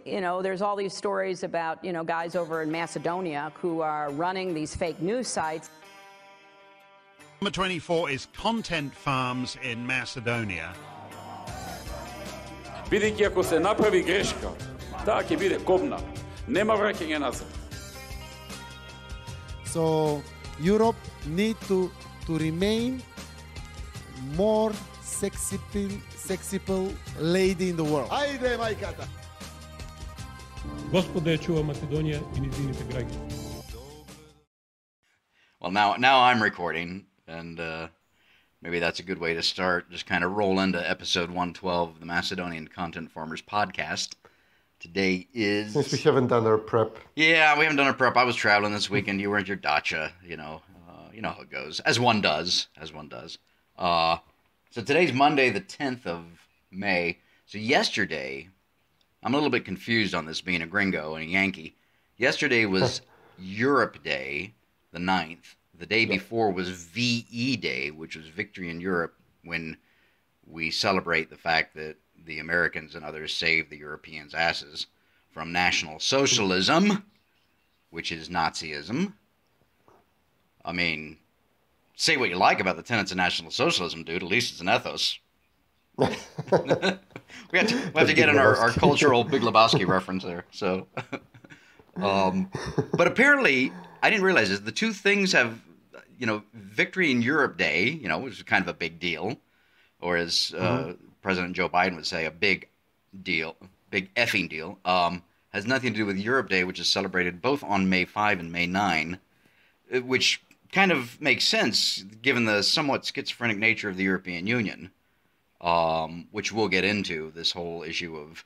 You know, there's all these stories about, you know, guys over in Macedonia who are running these fake news sites. Number 24 is content farms in Macedonia. Бидејќи ако се направи грешка, таа ќе биде кобна. Нема враќање назад. So Europe need to remain more sexy lady in the world. Ајде, мајката! Господа ја чува Македонија и низините граѓани. Well, now I'm recording, and maybe that's a good way to start. Just kind of roll into episode 112 of the Macedonian Content Farmers podcast. Today is... Since we haven't done our prep. Yeah, we haven't done our prep. I was traveling this weekend. You were at your dacha, you know how it goes. As one does. So today's Monday, the 10th of May. So yesterday, I'm a little bit confused on this being a gringo and a Yankee. Yesterday was Europe Day, the 9th. The day before was VE Day, which was Victory in Europe, when we celebrate the fact that the Americans and others saved the Europeans' asses from National Socialism, which is Nazism. I mean, say what you like about the tenets of National Socialism, dude. At least it's an ethos. we have to get in our cultural Big Lebowski reference there. So, but apparently, I didn't realize this. The two things have, Victory in Europe Day, which is kind of a big deal, or as President Joe Biden would say, a big deal, big effing deal, has nothing to do with Europe Day, which is celebrated both on May 5 and May 9, which kind of makes sense given the somewhat schizophrenic nature of the European Union, which we'll get into, this whole issue of,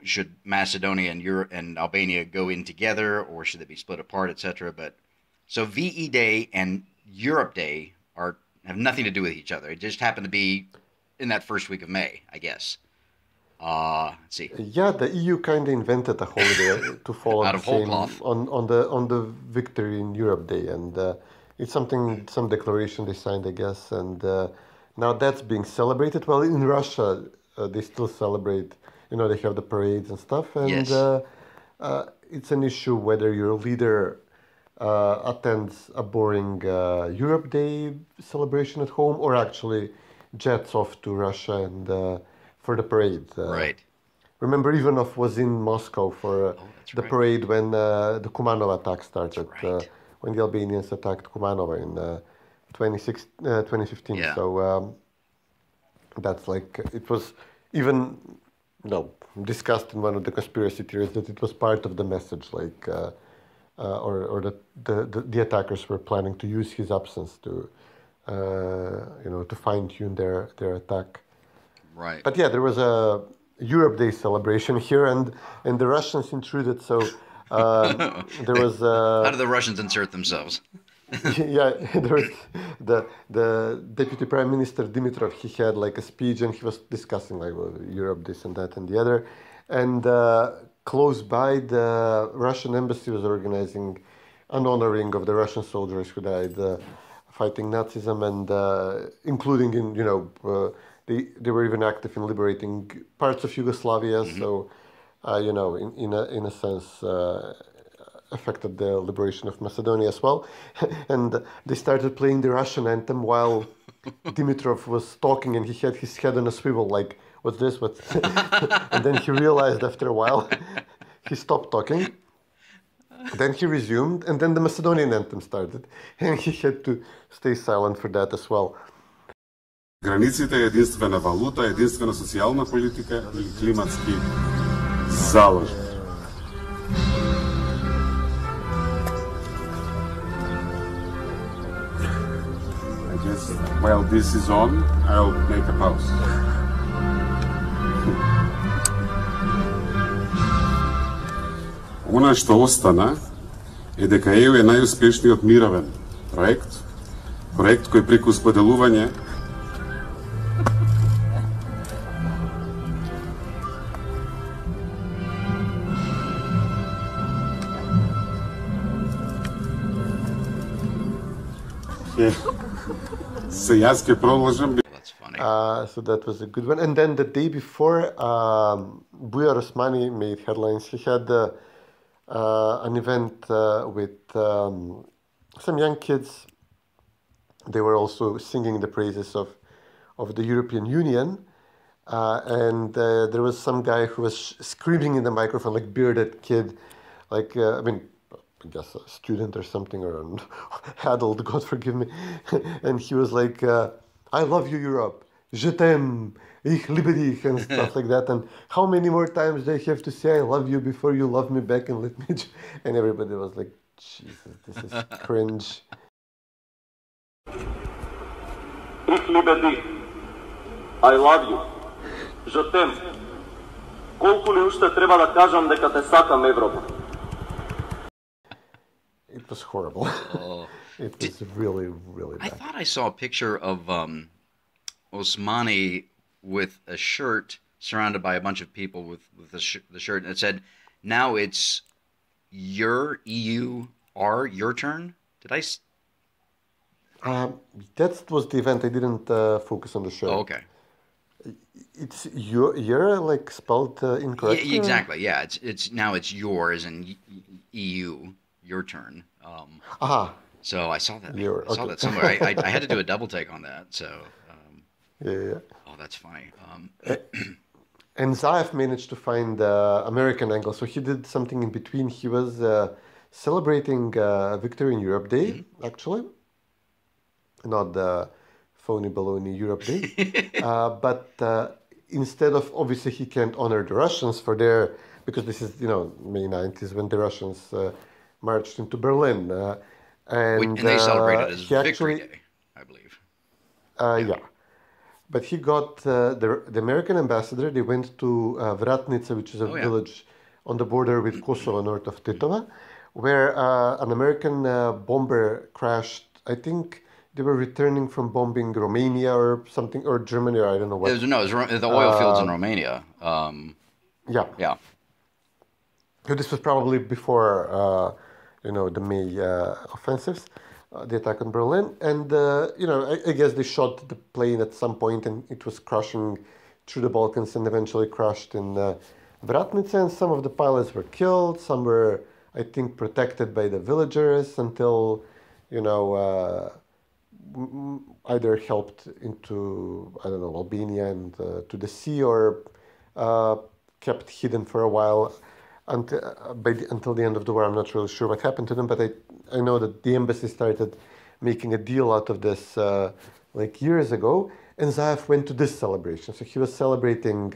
should Macedonia and Albania go in together, or should they be split apart, etc. But so VE Day and Europe Day have nothing to do with each other. It just happened to be in that first week of May, I guess. Let's see. Yeah, the EU kind of invented a holiday to fall out of whole cloth on the Victory in Europe Day, and it's some declaration they signed, I guess, and now that's being celebrated. Well, in Russia, they still celebrate. They have the parades and stuff, and yes. It's an issue whether your leader attends a boring Europe Day celebration at home or actually jets off to Russia and for the parade. Right. Remember, Ivanov was in Moscow for the parade when the Kumanova attack started, when the Albanians attacked Kumanova in 2015. Yeah. So that's it was even discussed in one of the conspiracy theories that it was part of the message, or that the attackers were planning to use his absence to fine-tune their attack. Right. But yeah, there was a Europe Day celebration here, and the Russians intruded. So there was. How did the Russians insert themselves? Yeah, there was the Deputy Prime Minister Dimitrov. He had a speech, and he was discussing Europe, this and that and the other, and close by the Russian embassy was organizing an honoring of the Russian soldiers who died fighting Nazism, and including in they were even active in liberating parts of Yugoslavia. Mm-hmm. So in a sense. Affected the liberation of Macedonia as well. And they started playing the Russian anthem while Dimitrov was talking, and he had his head on a swivel, what's this? And then he realized after a while, he stopped talking. Then he resumed, and then the Macedonian anthem started, and he had to stay silent for that as well. Границите е единствена валута, единствена социална политика или климатски залъж. While this is on, I'll make a pause. Она што остана е дека ЕУ е најуспешниот мировен проект кој преку споделување Јас ќе продолжам. That's funny. funny. So that was a good one. And then the day before, Bujar Osmani made headlines. He had an event with some young kids. They were also singing the praises of the European Union. And there was some guy who was screaming in the microphone, like bearded kid, like, I guess a student or something, or an adult, God forgive me. And he was like, I love you, Europe. Je t'aime. Ich liebe dich, and stuff like that. And how many more times they have to say I love you before you love me back and let me... And everybody was like, Jesus, this is cringe. Ich liebe dich. I love you. Je t'aime. Колку ли уште треба да кажам дека те сакам, Европа? It was horrible. Oh. It was really, really bad. I thought I saw a picture of Osmani with a shirt surrounded by a bunch of people with the shirt, and it said, "Now it's your your turn." Did I? That was the event. I didn't focus on the show. Oh, okay. It's your like spelled incorrectly. Yeah, exactly. Yeah, it's now it's yours and EU, your turn. So I saw that. I saw that somewhere. I had to do a double take on that. So. Yeah. Oh, that's funny. And Zaev managed to find the American angle. So he did something in between. He was celebrating Victory in Europe Day, actually. Not the phony baloney Europe Day. But instead of, obviously, he can't honor the Russians for their, because this is, May 9th is when the Russians marched into Berlin. And they celebrated as Victory Day, I believe. Yeah. But he got the American ambassador. They went to Vratnica, which is a village on the border with Kosovo, north of Titova, where an American bomber crashed. I think they were returning from bombing Romania or something, or Germany, or I don't know what. It was the oil fields in Romania. Yeah. So this was probably before, the May offensives. The attack on Berlin, and I guess they shot the plane at some point, and it was crashing through the Balkans, and eventually crashed in Vratnica. And some of the pilots were killed. Some were, I think, protected by the villagers until, either helped into Albania and to the sea, or kept hidden for a while. Until the end of the war. I'm not really sure what happened to them, but I know that the embassy started making a deal out of this years ago, and Zaev went to this celebration. So he was celebrating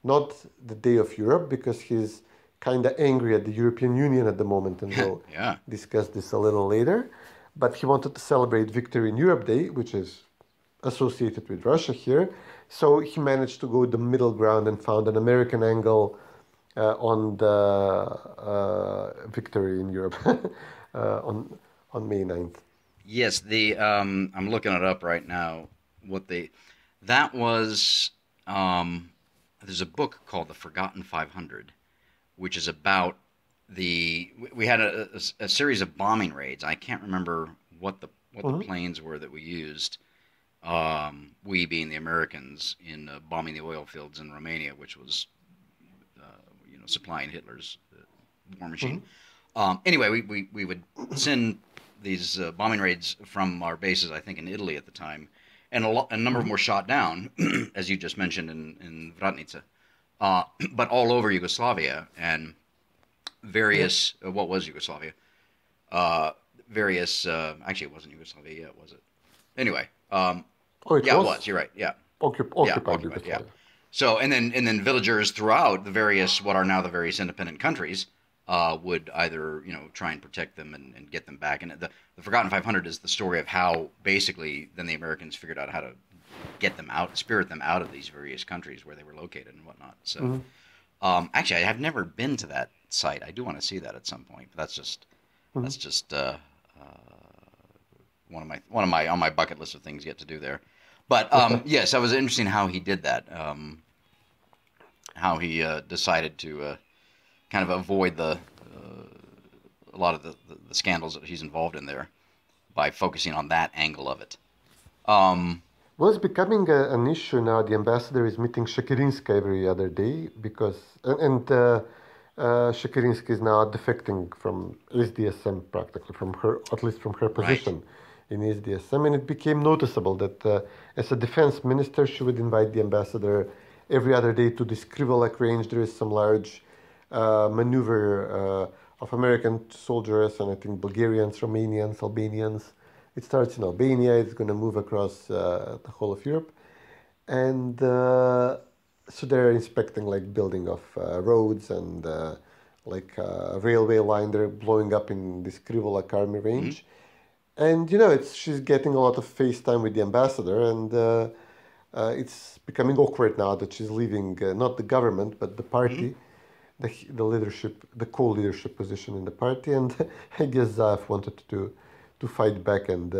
not the Day of Europe, because he's kind of angry at the European Union at the moment, and we'll discuss this a little later, but he wanted to celebrate Victory in Europe Day, which is associated with Russia here. So he managed to go the middle ground and found an American angle on the Victory in Europe on May 9th. Yes, I'm looking it up right now. That was there's a book called The Forgotten 500, which is about we had a series of bombing raids. I can't remember what the planes were that we used. We being the Americans in bombing the oil fields in Romania, which was supplying Hitler's war machine. Anyway, we would send these bombing raids from our bases, I think in Italy at the time, and a number of them were shot down, as you just mentioned in Vratnica, but all over Yugoslavia and various. What was Yugoslavia? Actually, it wasn't Yugoslavia yet, was it? Anyway, it was. You're right. Yeah, occupied. Yeah. So and then villagers throughout the various what are now the various independent countries would either try and protect them and get them back. And the Forgotten 500 is the story of how basically then the Americans figured out how to get them out, spirit them out of these various countries where they were located and whatnot. So actually, I have never been to that site. I do want to see that at some point. But that's just one of my on my bucket list of things yet to do there. But yes, that was interesting how he did that. How he decided to kind of avoid a lot of the scandals that he's involved in there by focusing on that angle of it. Well, it's becoming an issue now. The ambassador is meeting Shakirinska every other day because, Shakirinska is now defecting from SDSM practically, from her, at least from her position in SDSM. And it became noticeable that as a defense minister, she would invite the ambassador every other day to this Krivolak range. There is some large maneuver of American soldiers and I think Bulgarians, Romanians, Albanians. It starts in Albania, it's going to move across the whole of Europe. And so they're inspecting like building of roads and like a railway line they're blowing up in this Krivolak army range. And, you know, she's getting a lot of FaceTime with the ambassador and it's becoming awkward now that she's leaving not the government, but the party, the leadership, the co-leadership position in the party. And I guess Zaev wanted to fight back and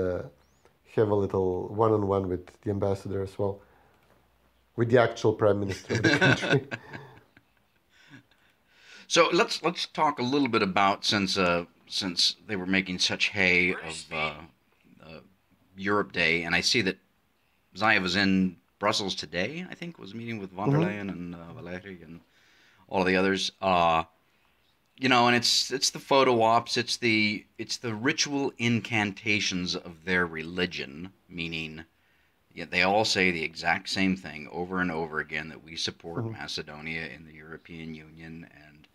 have a little one-on-one with the ambassador as well, with the actual prime minister of the country. So let's talk a little bit about since they were making such hay of Europe Day, and I see that Zaev was in Brussels today. I think was meeting with von der Leyen and Valeri and all of the others. You know, and it's the photo ops, it's the ritual incantations of their religion, meaning they all say the exact same thing over and over again, that we support Macedonia in the European Union and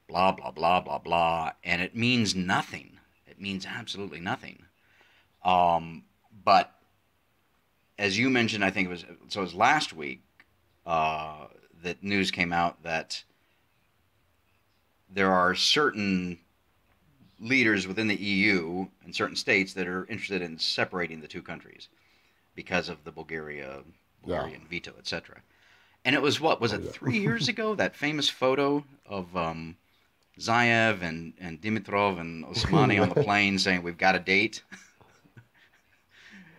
blah, blah, blah, blah, blah, and it means nothing. It means absolutely nothing. But as you mentioned, I think it was last week that news came out that there are certain leaders within the EU and certain states that are interested in separating the two countries because of the Bulgarian veto, etc. And it was, what was it, 3 years ago, that famous photo of Zaev and Dimitrov and Osmani on the plane saying, we've got a date?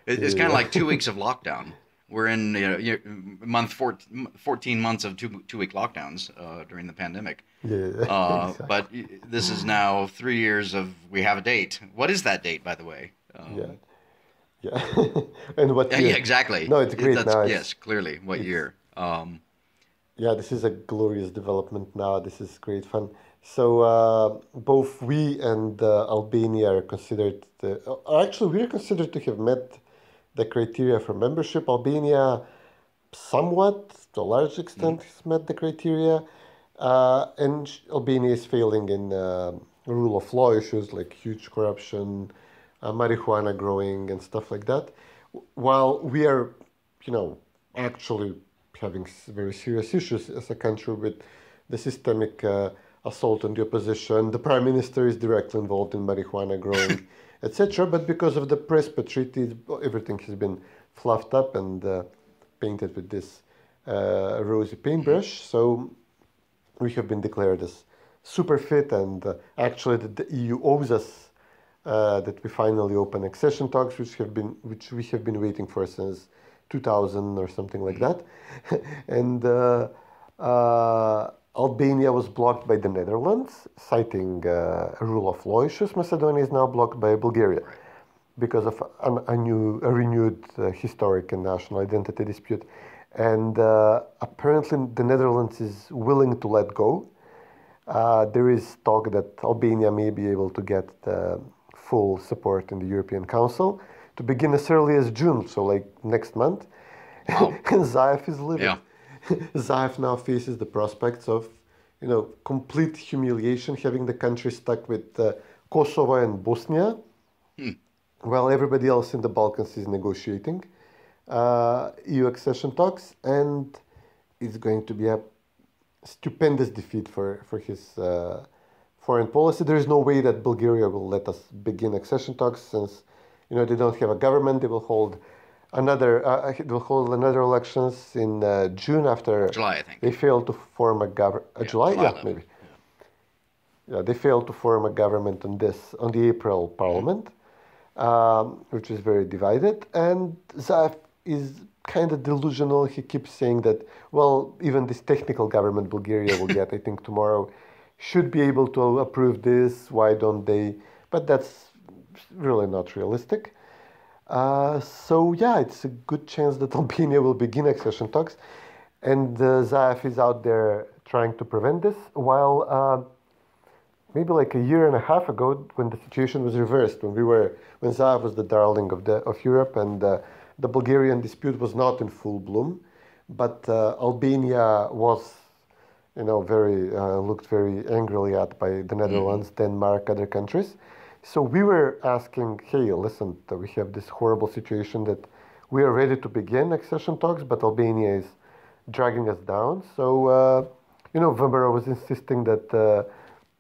It's kind of like 2 weeks of lockdown. We're in month 14 months of two-week lockdowns during the pandemic. Exactly. But this is now 3 years of we have a date. What is that date, by the way? And what year? Yeah, exactly. No, it's great now. Yes, clearly. What year? Yeah, this is a glorious development now. This is great fun. So both we and Albania are considered, actually we are considered to have met the criteria for membership. Albania somewhat, to a large extent, has met the criteria. And Albania is failing in rule of law issues like huge corruption, marijuana growing and stuff like that. While we are, you know, actually having very serious issues as a country with the systemic assault on the opposition. The prime minister is directly involved in marijuana growing, etc. But because of the Prespa Treaty, everything has been fluffed up and painted with this rosy paintbrush. So we have been declared as super fit, and actually the EU owes us that we finally open accession talks, which we have been waiting for since 2000 or something like that. And Albania was blocked by the Netherlands, citing rule of law issues. Macedonia is now blocked by Bulgaria because of a renewed historic and national identity dispute. And apparently the Netherlands is willing to let go. There is talk that Albania may be able to get full support in the European Council to begin as early as June, so like next month. Wow. And Zaev is living. Yeah. Zaev now faces the prospects of, you know, complete humiliation, having the country stuck with Kosovo and Bosnia, while everybody else in the Balkans is negotiating EU accession talks, and it's going to be a stupendous defeat for his foreign policy. There is no way that Bulgaria will let us begin accession talks, since, you know, they don't have a government. They will hold another elections in June after July, I think. they failed to form a government. July, yeah, maybe. Yeah, they failed to form a government on the April Parliament, which is very divided. And Zaev is kind of delusional. He keeps saying that, well, even this technical government Bulgaria will get, I think tomorrow, should be able to approve this. Why don't they? But that's really not realistic. So yeah, it's a good chance that Albania will begin accession talks, and Zaev is out there trying to prevent this. While maybe like a year and a half ago, when the situation was reversed, when Zaev was the darling of Europe, and the Bulgarian dispute was not in full bloom, but Albania was, very looked very angrily at by the Netherlands, Denmark, other countries. So we were asking, hey, listen, we have this horrible situation that we are ready to begin accession talks, but Albania is dragging us down. So, Weber was insisting that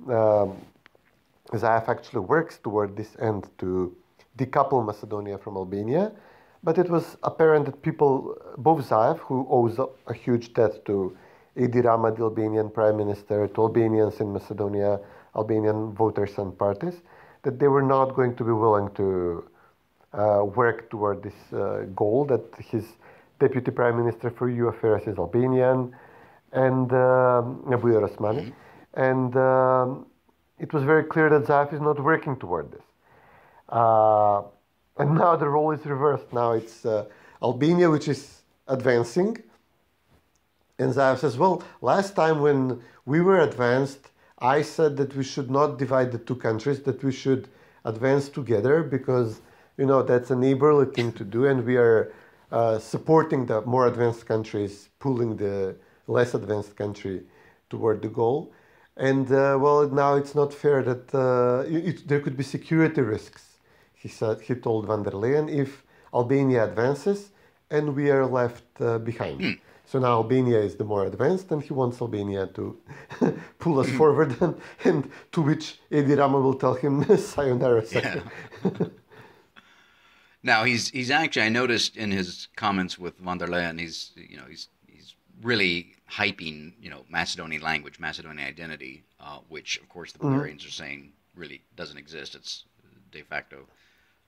Zaev actually works toward this end to decouple Macedonia from Albania. But it was apparent that both Zaev, who owes a huge debt to Edi Rama, the Albanian prime minister, to Albanians in Macedonia, Albanian voters and parties, that they were not going to be willing to work toward this goal, that his deputy prime minister for EU affairs is Albanian, and Abuja Osmani. And it was very clear that Zaev is not working toward this. And now the role is reversed. Now it's Albania which is advancing. And Zaev says, well, last time when we were advanced, I said that we should not divide the two countries, that we should advance together because, that's a neighborly thing to do. And we are supporting the more advanced countries, pulling the less advanced country toward the goal. And, now it's not fair that there could be security risks. He told van der Leyen, if Albania advances and we are left behind. So now Albania is the more advanced, and he wants Albania to pull us forward, and to which Edi Rama will tell him, sayonara, sucker. Yeah. Now he's actually, I noticed in his comments with van der Leyen, he's really hyping, Macedonian language, Macedonian identity, which of course the Bulgarians are saying really doesn't exist. It's de facto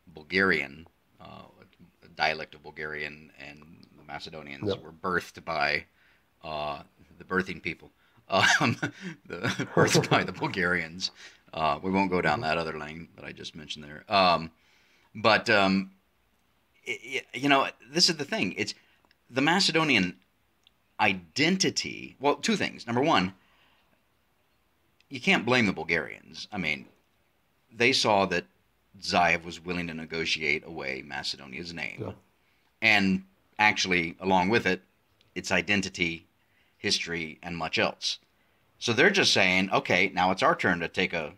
Bulgarian, a dialect of Bulgarian, and the Macedonians were birthed by the birthing people, birthed by the Bulgarians. We won't go down that other lane that I just mentioned there. But this is the thing. It's the Macedonian identity. Well, two things. Number one, you can't blame the Bulgarians. I mean, they saw that Zaev was willing to negotiate away Macedonia's name, and actually, along with it, its identity, history, and much else. So they're just saying, okay, now it's our turn to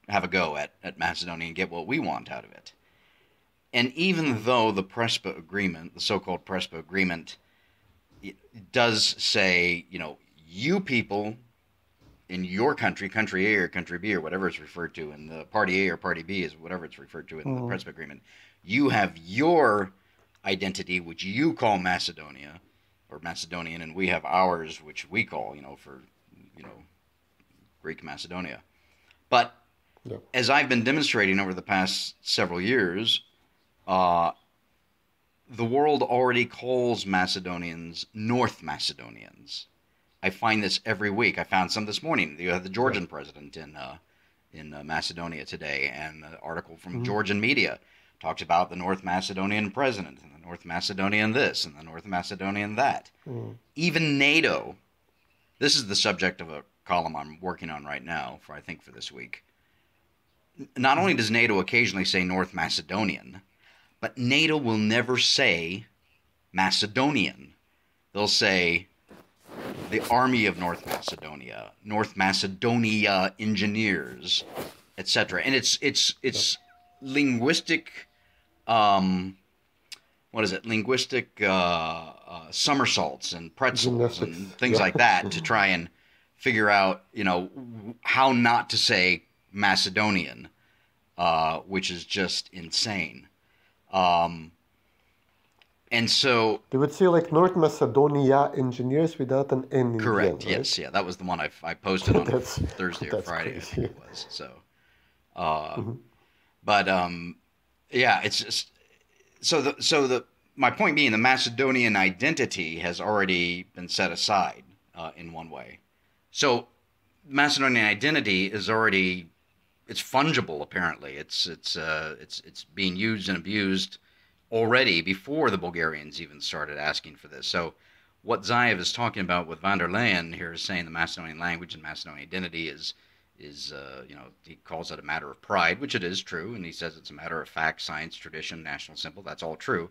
have a go at Macedonia and get what we want out of it. And even though the Prespa agreement, the so-called Prespa agreement, does say, you people in your country A or country B or whatever it's referred to, and the party A or party B is whatever it's referred to in the Prespa agreement, you have your identity, which you call Macedonia or Macedonian, and we have ours, which we call, Greek Macedonia. But as I've been demonstrating over the past several years, the world already calls Macedonians North Macedonians. I find this every week. I found some this morning. You have the Georgian president in Macedonia today, and an article from Georgian media talks about the North Macedonian president, and the North Macedonian this, and the North Macedonian that. Even NATO, this is the subject of a column I'm working on right now, for this week. Not only does NATO occasionally say North Macedonian, but NATO will never say Macedonian. They'll say the Army of North Macedonia Engineers, etc. And it's linguistic, linguistic somersaults and pretzels and things like that to try and figure out, how not to say Macedonian, which is just insane. And so they would say like North Macedonia Engineers without an N in correct. the end, right? Yes, yeah, that was the one I posted on Thursday or Friday, crazy. I think it was. So, but it's just my point being, the Macedonian identity has already been set aside in one way. So, Macedonian identity is already, it's fungible. Apparently, it's being used and abused already before the Bulgarians even started asking for this. So what Zaev is talking about with von der Leyen here is saying the Macedonian language and Macedonian identity is he calls it a matter of pride, which it is true, and he says it's a matter of fact, science, tradition, national symbol. That's all true,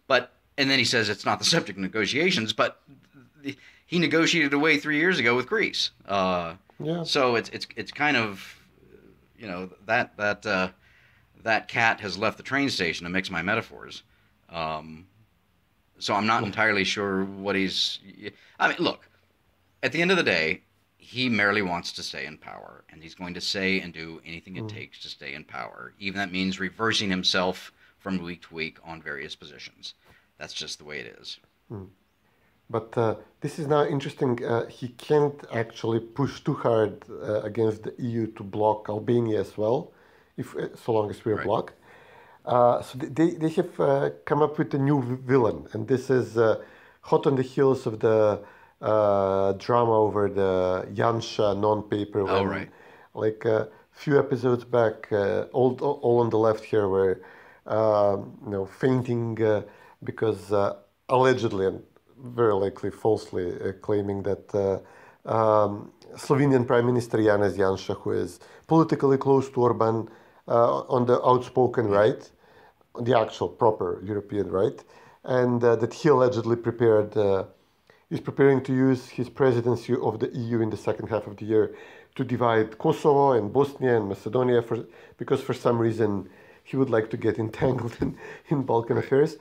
and then he says it's not the subject of negotiations, but he negotiated away 3 years ago with Greece. So it's kind of, that cat has left the train station, to mix my metaphors. So I'm not entirely sure what he's. I mean, look, at the end of the day, he merely wants to stay in power, and he's going to say and do anything it takes to stay in power. Even that means reversing himself from week to week on various positions. That's just the way it is. But this is now interesting. He can't actually push too hard against the EU to block Albania as well, so long as we're blocked. So they have come up with a new villain, and this is hot on the heels of the drama over the Janša non-paper. Like a few episodes back, all on the left here were fainting because allegedly and very likely falsely claiming that Slovenian Prime Minister Janez Janša, who is politically close to Orban on the outspoken right, the actual proper European right, and that he allegedly is preparing to use his presidency of the EU in the second half of the year to divide Kosovo and Bosnia and Macedonia because for some reason he would like to get entangled in Balkan affairs.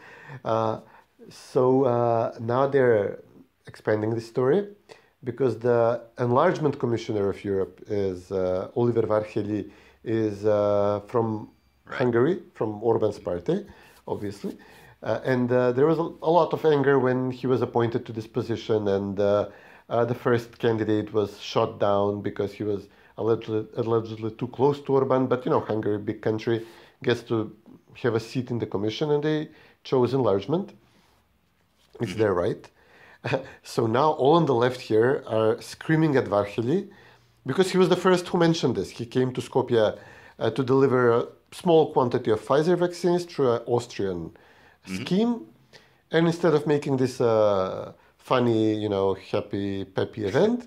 So now they're expanding this story because the enlargement commissioner of Europe is Oliver Varhelyi, is from Hungary, from Orban's party, obviously. And there was a lot of anger when he was appointed to this position, and the first candidate was shot down because he was allegedly too close to Orban. But, Hungary, big country, gets to have a seat in the commission, and they chose enlargement. It's their right. So now all on the left here are screaming at Varhelyi because he was the first who mentioned this. He came to Skopje to deliver a small quantity of Pfizer vaccines through an Austrian scheme. And instead of making this funny, happy, peppy event,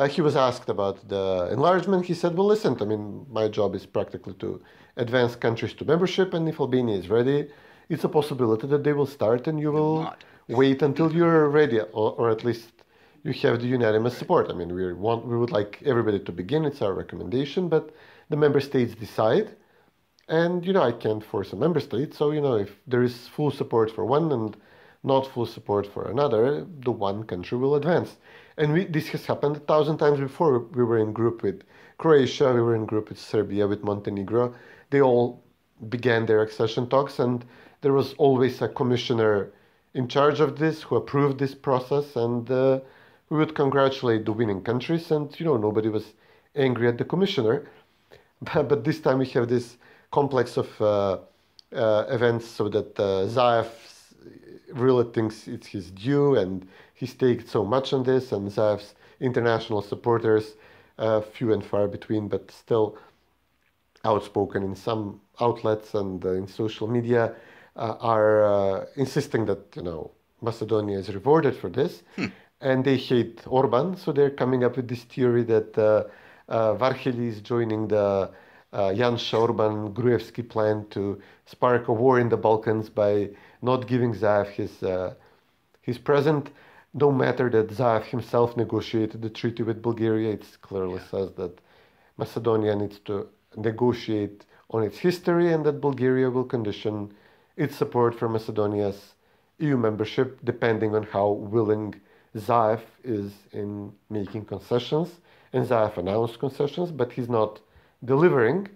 he was asked about the enlargement. He said, well, listen, my job is practically to advance countries to membership, and if Albania is ready, it's a possibility that they will start and you will wait until you're ready, or at least you have the unanimous support. We would like everybody to begin. It's our recommendation, but the member states decide. And, I can't force a member state. So, if there is full support for one and not full support for another, the one country will advance. And this has happened 1,000 times before. We were in group with Croatia, we were in group with Serbia, with Montenegro. They all began their accession talks, and there was always a commissioner in charge of this who approved this process, and we would congratulate the winning countries, and, nobody was angry at the commissioner. But this time we have this complex of events so that Zaev really thinks it's his due, and he staked so much on this, and Zaev's international supporters, few and far between, but still outspoken in some outlets and in social media, are insisting that Macedonia is rewarded for this, and they hate Orban, so they're coming up with this theory that Varhelyi is joining the Janša Orban Gruevski plan to spark a war in the Balkans by not giving Zaev his present. No matter that Zaev himself negotiated the treaty with Bulgaria, it clearly says that Macedonia needs to negotiate on its history, and that Bulgaria will condition its support for Macedonia's EU membership depending on how willing Zaev is in making concessions. And Zaev announced concessions, but he's not delivering,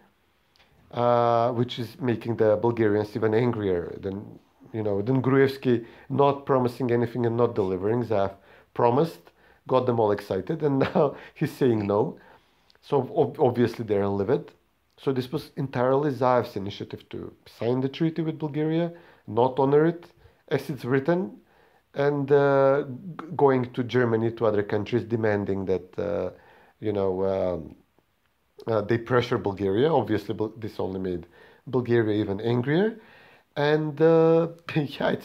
which is making the Bulgarians even angrier than Gruevski not promising anything and not delivering. Zaev promised, got them all excited, and now he's saying no. So obviously they're livid. So this was entirely Zaev's initiative to sign the treaty with Bulgaria, not honor it as it's written, and going to Germany, to other countries, demanding that they pressure Bulgaria. Obviously, this only made Bulgaria even angrier. And yeah,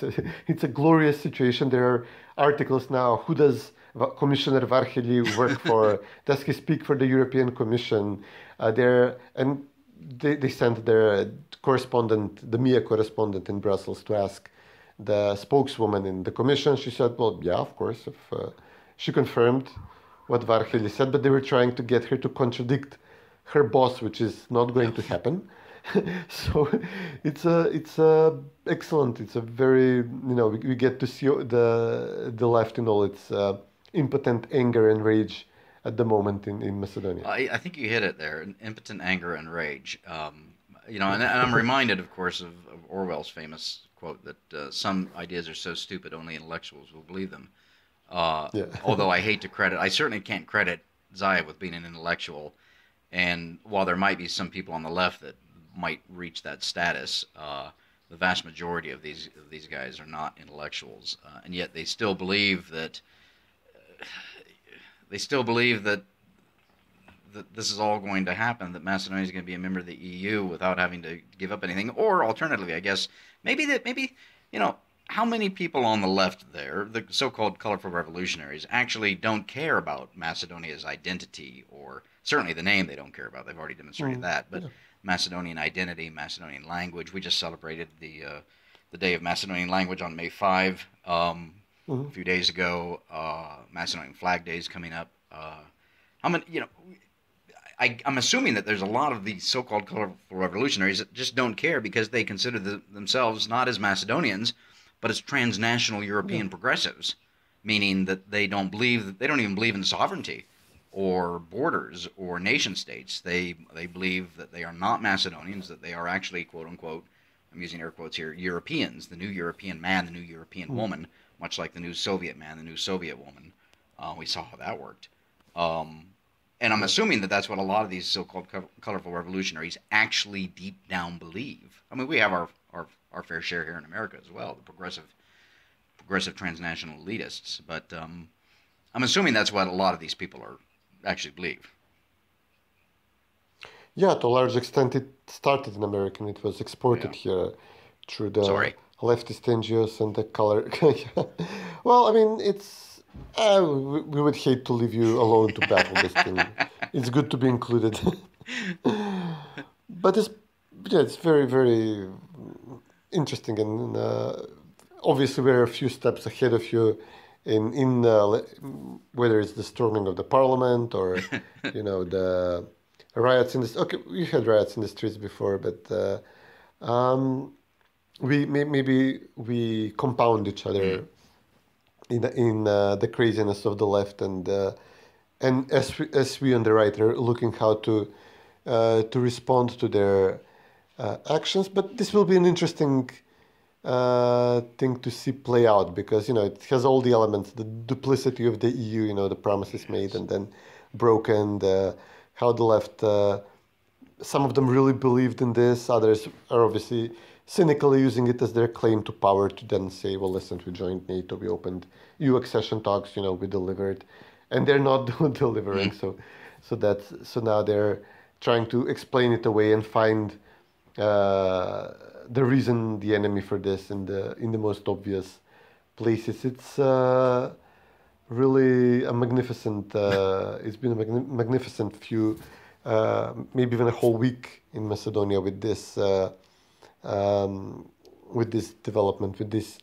it's a glorious situation. There are articles now. Who does Commissioner Varhely work for? Does he speak for the European Commission? And they sent their correspondent, the MIA correspondent in Brussels, to ask the spokeswoman in the Commission. She said, well, yeah, of course. If she confirmed what Varhely said, but they were trying to get her to contradict her boss, which is not going to happen. So it's excellent. It's a very, we get to see the left in all its impotent anger and rage at the moment in Macedonia. I think you hit it there, impotent anger and rage. And I'm reminded, of course, of Orwell's famous quote that some ideas are so stupid only intellectuals will believe them. Although I certainly can't credit Zaev with being an intellectual. And while there might be some people on the left that might reach that status, the vast majority of these guys are not intellectuals, and yet they still believe that this is all going to happen. That Macedonia is going to be a member of the EU without having to give up anything. Or alternatively, I guess maybe how many people on the left there, the so-called colorful revolutionaries, actually don't care about Macedonia's identity, or certainly the name they don't care about. They've already demonstrated that, but. Yeah. Macedonian identity, Macedonian language. We just celebrated the Day of Macedonian Language on May 5 a few days ago. Macedonian Flag Day is coming up. I'm assuming that there's a lot of these so-called colorful revolutionaries that just don't care because they consider themselves not as Macedonians, but as transnational European progressives, meaning that they don't even believe in sovereignty or borders or nation states. They believe that they are not Macedonians, that they are actually, quote unquote, I'm using air quotes here, Europeans, the new European man, the new European woman, much like the new Soviet man, the new Soviet woman. We saw how that worked. And I'm assuming that that's what a lot of these so-called colorful revolutionaries actually deep down believe. I mean, we have our fair share here in America as well, the progressive transnational elitists. But I'm assuming that's what a lot of these people actually believe. Yeah, to a large extent it started in America and it was exported here through the leftist NGOs and the color. Well, I mean, it's we would hate to leave you alone to battle this thing. It's good to be included. But it's very, very interesting, and obviously we're a few steps ahead of you in whether it's the storming of the parliament or the riots in the we had riots in the streets before, but we compound each other in the craziness of the left, and as we on the right are looking how to respond to their actions. But this will be an interesting thing to see play out, because it has all the elements, the duplicity of the EU, the promises made and then broken, how the left, some of them really believed in this, others are obviously cynically using it as their claim to power to then say, well, listen, we joined NATO, we opened EU accession talks, we delivered, and they're not delivering. So now they're trying to explain it away and find the reason, the enemy for this in the most obvious places. It's really a magnificent. It's been a magnificent few, maybe even a whole week in Macedonia with this development, with this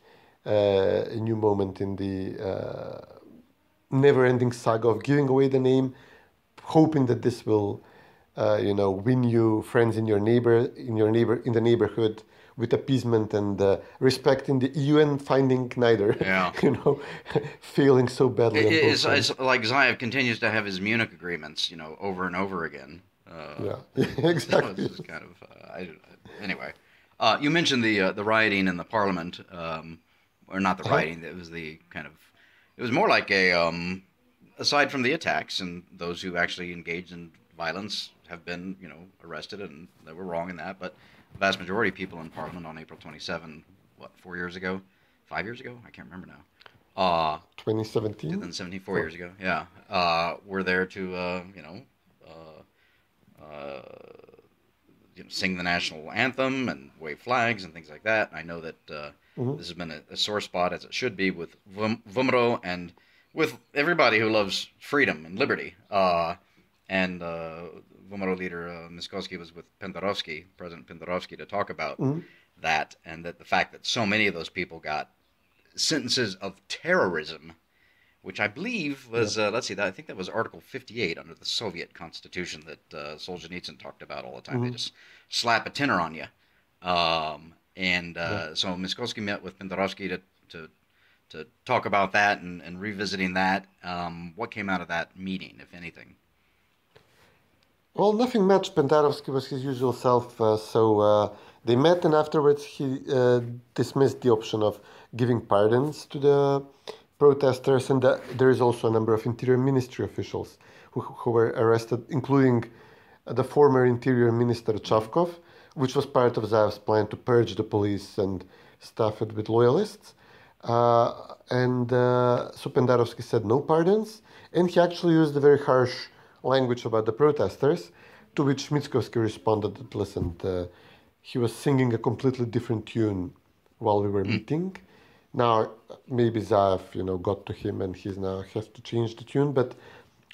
new moment in the never-ending saga of giving away the name, hoping that this will, win you friends in the neighborhood with appeasement and respect in the EU, and finding neither. Failing so badly. It's like Zaev continues to have his Munich agreements, over and over again. Exactly. It's kind of anyway. You mentioned the rioting in the parliament, or not the rioting. It was it was more like a aside from the attacks, and those who actually engaged in violence have been, arrested, and they were wrong in that. But the vast majority of people in Parliament on April 27, 4 years ago? 5 years ago? I can't remember now. 2017? 2017, 4 years ago, yeah. Were there to, sing the national anthem and wave flags and things like that. I know that this has been a sore spot, as it should be, with Vumro and with everybody who loves freedom and liberty. And Vumro leader Miskovsky was with Pendarovsky, President Pendarovsky, to talk about that, and that the fact that so many of those people got sentences of terrorism, which I believe was, let's see, I think that was Article 58 under the Soviet Constitution that Solzhenitsyn talked about all the time. They just slap a tenner on you. So Miskovsky met with Pendarovsky to talk about that and revisiting that. What came out of that meeting, if anything? Well, nothing much. Pendarovsky was his usual self, so they met, and afterwards he dismissed the option of giving pardons to the protesters, and there is also a number of Interior Ministry officials who were arrested, including the former Interior Minister Chavkov, which was part of Zaev's plan to purge the police and staff it with loyalists. So Pendarovsky said no pardons, and he actually used a very harsh language about the protesters, to which Miskovsky responded that, listen, he was singing a completely different tune while we were meeting. Now, maybe Zaev, got to him and he's now has to change the tune, but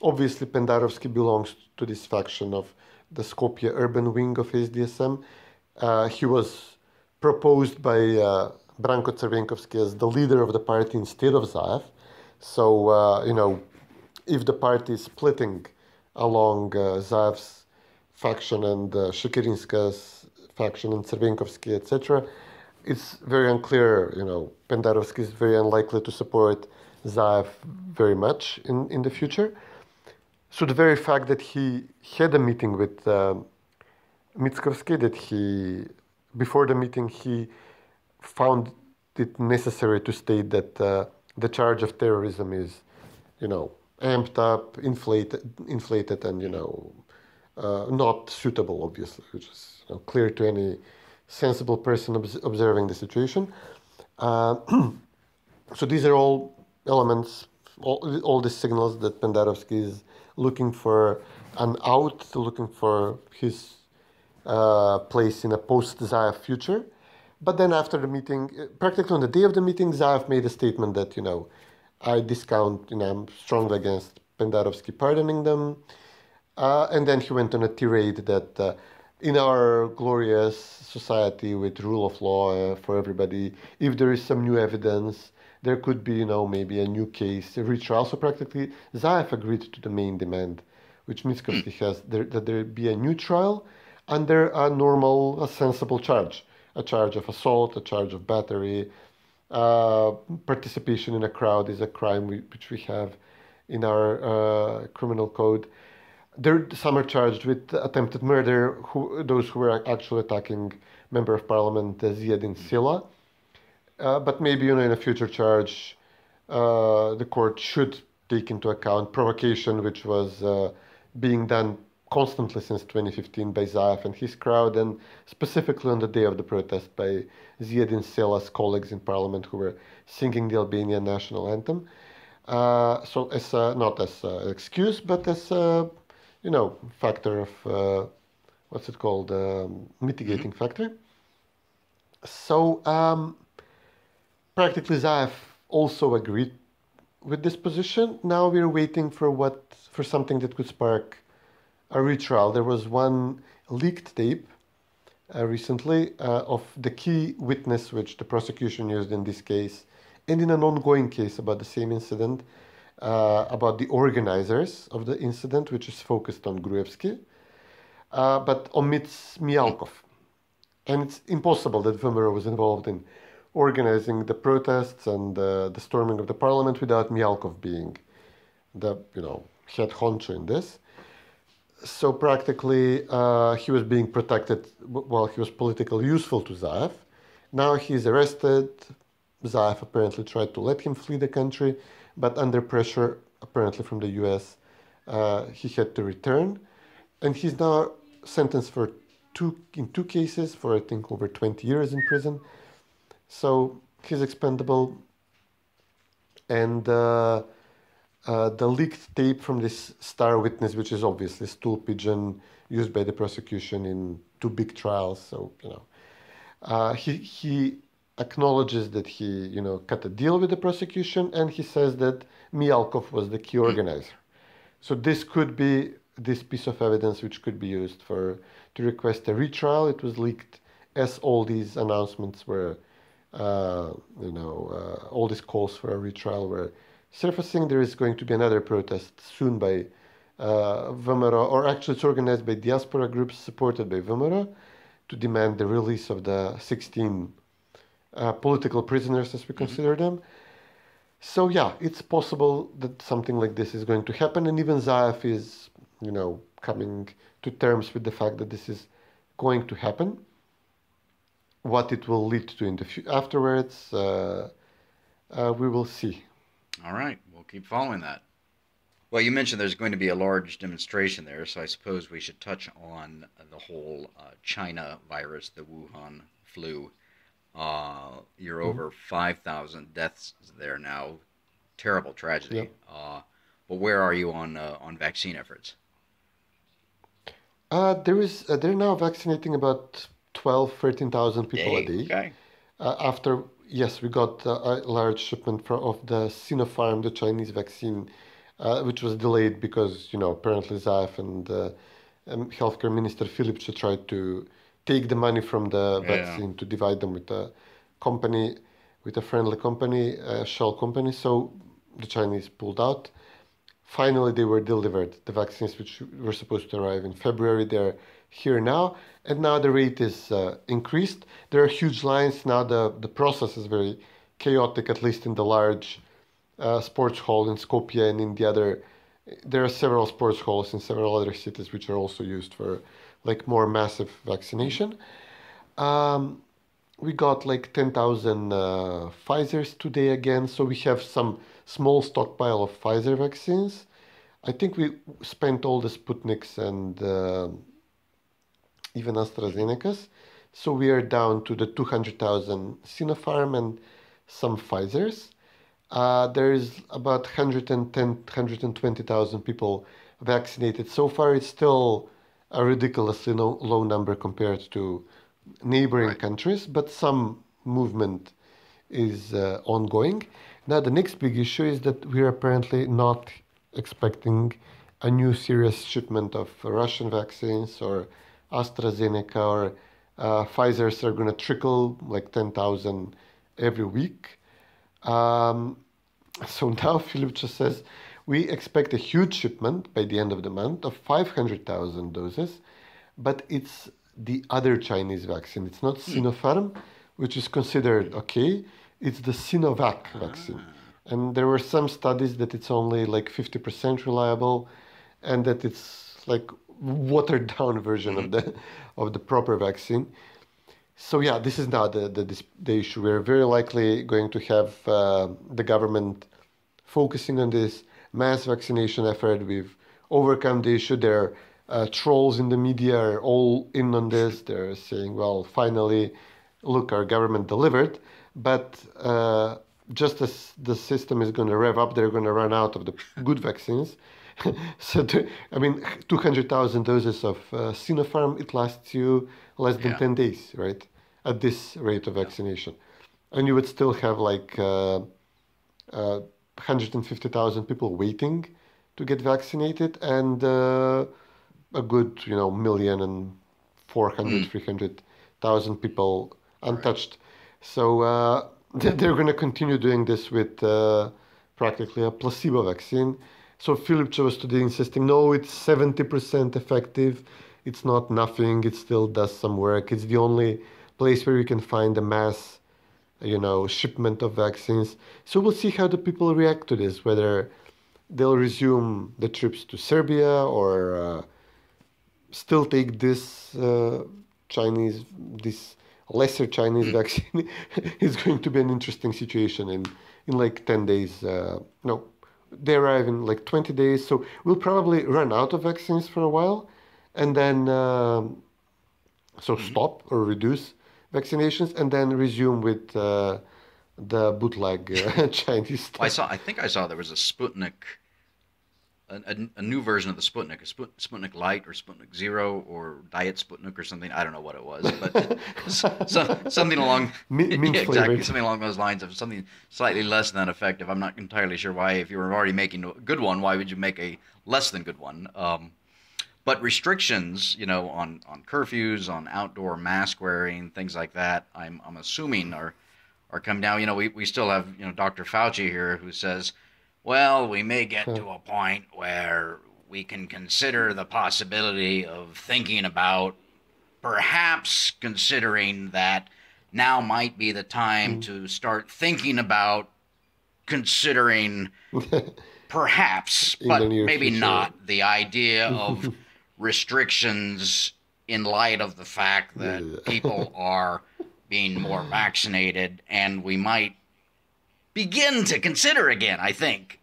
obviously Pendarovsky belongs to this faction of the Skopje urban wing of SDSM. He was proposed by Branko Crvenkovski as the leader of the party instead of Zaev. So, if the party is splitting along Zaev's faction and Shekirinska's faction and Crvenkovsky, etc., it's very unclear. Pendarovsky is very unlikely to support Zaev very much in the future. So the very fact that he had a meeting with Miskovsky, that before the meeting he found it necessary to state that the charge of terrorism is, amped up, inflated, and not suitable, obviously, which is clear to any sensible person observing the situation. So these are all elements, all the signals that Pendarovsky is looking for an out, looking for his place in a post-Zaev future. But then after the meeting, practically on the day of the meeting, Zaev made a statement that, I discount, I'm strongly against Pendarovsky pardoning them. And then he went on a tirade that in our glorious society with rule of law for everybody, if there is some new evidence, there could be, maybe a new case, a retrial. So practically, Zaev agreed to the main demand, which Miskovsky has, that there be a new trial under a sensible charge. A charge of assault, a charge of battery. Participation in a crowd is a crime which we have in our criminal code. Some are charged with attempted murder, those who were actually attacking Member of Parliament Ziadin Sila. But maybe, in a future charge, the court should take into account provocation, which was being done constantly since 2015 by Zaev and his crowd, and specifically on the day of the protest by Ziadin Sila's colleagues in Parliament who were singing the Albanian national anthem. So as not as an excuse, but as factor of what's it called, mitigating factor. So practically Zaev also agreed with this position. Now we're waiting for something that could spark a retrial. There was one leaked tape recently of the key witness which the prosecution used in this case, and in an ongoing case about the same incident, about the organizers of the incident, which is focused on Gruevski, but omits Mialkov. And it's impossible that Vumero was involved in organizing the protests and the storming of the parliament without Mialkov being the head honcho in this. So practically he was being protected while he was politically useful to Zaev. Now he's arrested. Zaev apparently tried to let him flee the country, but under pressure, apparently from the US, he had to return. And he's now sentenced in two cases for, I think, over 20 years in prison. So he's expendable. And the leaked tape from this star witness, which is obviously stool pigeon used by the prosecution in 2 big trials. So, he acknowledges that he, cut a deal with the prosecution, and he says that Mialkov was the key organizer. So this could be this piece of evidence which could be used to request a retrial. It was leaked as all these announcements were, all these calls for a retrial were surfacing. There is going to be another protest soon by VMRO, or actually it's organized by diaspora groups supported by VMRO, to demand the release of the 16 political prisoners, as we consider them. So yeah, it's possible that something like this is going to happen, and even Zaev is, coming to terms with the fact that this is going to happen. What it will lead to in the afterwards, we will see. All right, we'll keep following that. Well, you mentioned there's going to be a large demonstration there, so I suppose we should touch on the whole China virus, the Wuhan flu. You're over 5,000 deaths there now. Terrible tragedy. Yep. But where are you on vaccine efforts? They're now vaccinating about 13,000 people a day. Okay. After, yes, we got a large shipment of the Sinopharm, the Chinese vaccine, which was delayed because, apparently Zaev and Healthcare Minister Filipče tried to take the money from the vaccine to divide them with a company, with a friendly company, a shell company. So the Chinese pulled out. Finally, they were delivered. The vaccines which were supposed to arrive in February, they're here now. And now the rate is increased. There are huge lines. Now the process is very chaotic, at least in the large sports hall in Skopje and in the other. There are several sports halls in several other cities which are also used for more massive vaccination. We got 10,000 Pfizers today again, so we have some small stockpile of Pfizer vaccines. I think we spent all the Sputniks and even AstraZenecas, so we are down to the 200,000 Sinopharm and some Pfizers. There is about 120,000 people vaccinated. So far, it's still a ridiculously low number compared to neighboring countries, but some movement is ongoing. Now, the next big issue is that we are apparently not expecting a new serious shipment of Russian vaccines or AstraZeneca or Pfizer's are going to trickle 10,000 every week. So now Filipče says we expect a huge shipment by the end of the month of 500,000 doses, but it's the other Chinese vaccine. It's not Sinopharm, which is considered okay. It's the Sinovac vaccine. And there were some studies that it's only 50% reliable and that it's watered down version of the proper vaccine. So yeah, this is now the issue. We're very likely going to have the government focusing on this mass vaccination effort. We've overcome the issue. There are trolls in the media are all in on this. They're saying, well, finally, look, our government delivered. But just as the system is going to rev up, they're going to run out of the good vaccines. So, 200,000 doses of Sinopharm, it lasts you less than 10 days, right? At this rate of vaccination. And you would still have 150,000 people waiting to get vaccinated and a good, 300,000 people untouched. So they're going to continue doing this with practically a placebo vaccine. So Filipče was today insisting, no, it's 70% effective. It's not nothing. It still does some work. It's the only place where you can find a mass, shipment of vaccines. So we'll see how the people react to this, whether they'll resume the trips to Serbia or still take this lesser Chinese vaccine. It's going to be an interesting situation in 10 days. No, they arrive in 20 days. So we'll probably run out of vaccines for a while and then stop or reduce vaccinations and then resume with the bootleg Chinese stuff. I think I saw there was a Sputnik a new version of the Sputnik, Sputnik Light or Sputnik Zero or Diet Sputnik or something. I don't know what it was, but something along exactly something along those lines of something slightly less than effective. I'm not entirely sure why. If you were already making a good one, why would you make a less than good one? But restrictions, on curfews, on outdoor mask wearing, things like that, I'm assuming are come down. We still have Dr. Fauci here who says, well, we may get to a point where we can consider the possibility of thinking about perhaps considering that now might be the time to start thinking about considering perhaps, but maybe not, the idea of restrictions in light of the fact that people are being more vaccinated, and we might begin to consider again, I think,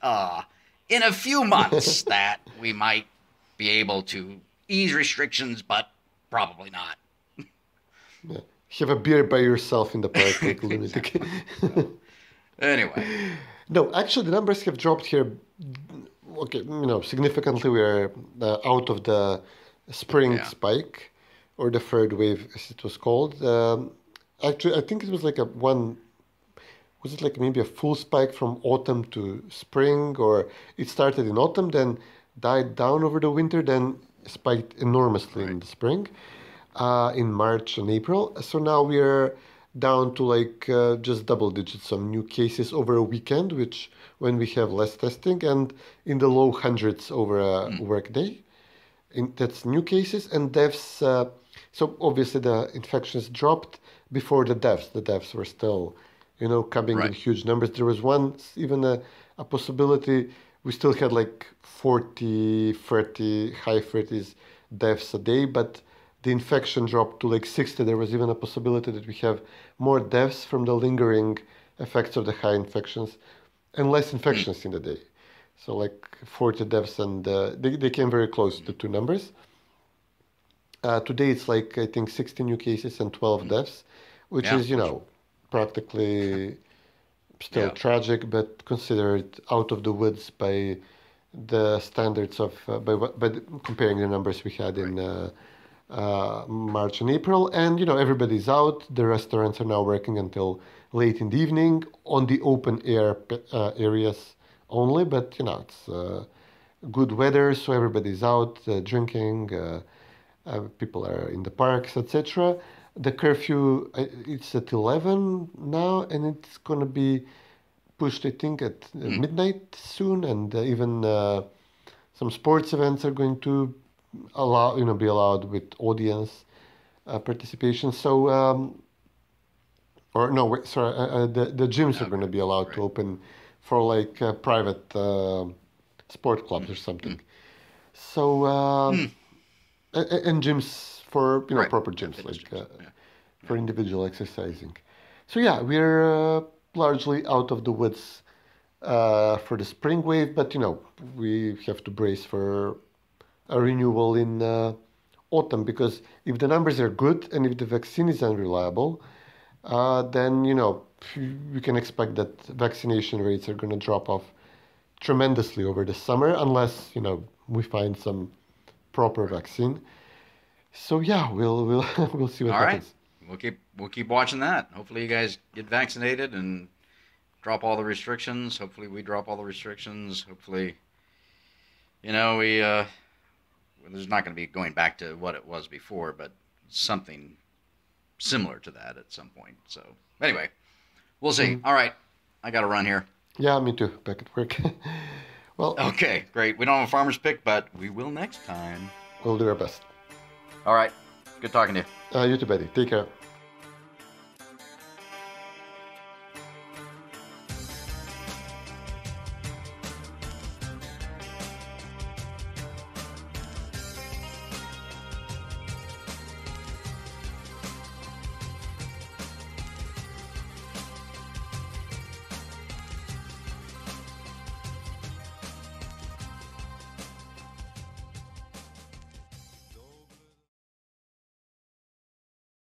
in a few months that we might be able to ease restrictions, but probably not. Yeah. Have a beer by yourself in the park, like lunatic. Anyway. No, actually, the numbers have dropped here. Okay, significantly. We are out of the spring spike, or the third wave, as it was called. Actually, I think it was like was it like maybe a full spike from autumn to spring, or it started in autumn, then died down over the winter, then spiked enormously in the spring, in March and April. So now we are down to like just double digits on new cases over a weekend, which when we have less testing, and in the low hundreds over a work day. That's new cases and deaths. So obviously the infections dropped before the deaths. The deaths were still coming in huge numbers. There was even a possibility. We still had like 40, 30, high 30s deaths a day, but the infection dropped to like 60. There was even a possibility that we have more deaths from the lingering effects of the high infections and less infections in the day. So like 40 deaths, and they came very close, the two numbers. Today it's like, I think, 60 new cases and 12 deaths, which is, practically still tragic, but considered out of the woods by the standards of by comparing the numbers we had in March and April. And everybody's out. The restaurants are now working until late in the evening on the open air areas only. But it's good weather, so everybody's out drinking. People are in the parks, etc. The curfew, it's at 11 now, and it's going to be pushed, I think, at midnight soon. And even some sports events are going to be allowed with audience participation. So, the gyms are going to be allowed to open for like private sport clubs or something. So, and gyms for proper gyms, like for individual exercising. So we're largely out of the woods for the spring wave, but we have to brace for a renewal in autumn, because if the numbers are good and if the vaccine is unreliable, then we can expect that vaccination rates are going to drop off tremendously over the summer, unless we find some proper vaccine. So we'll see what happens. We'll keep watching that. Hopefully you guys get vaccinated and drop all the restrictions. Hopefully we drop all the restrictions. Hopefully, there's not going to be going back to what it was before, but something similar to that at some point. So anyway, we'll see. All right, I got to run here. Yeah, me too. Back at work. Well. Okay, great. We don't have a farmer's pick, but we will next time. We'll do our best. All right. Good talking to you. You too, buddy. Take care.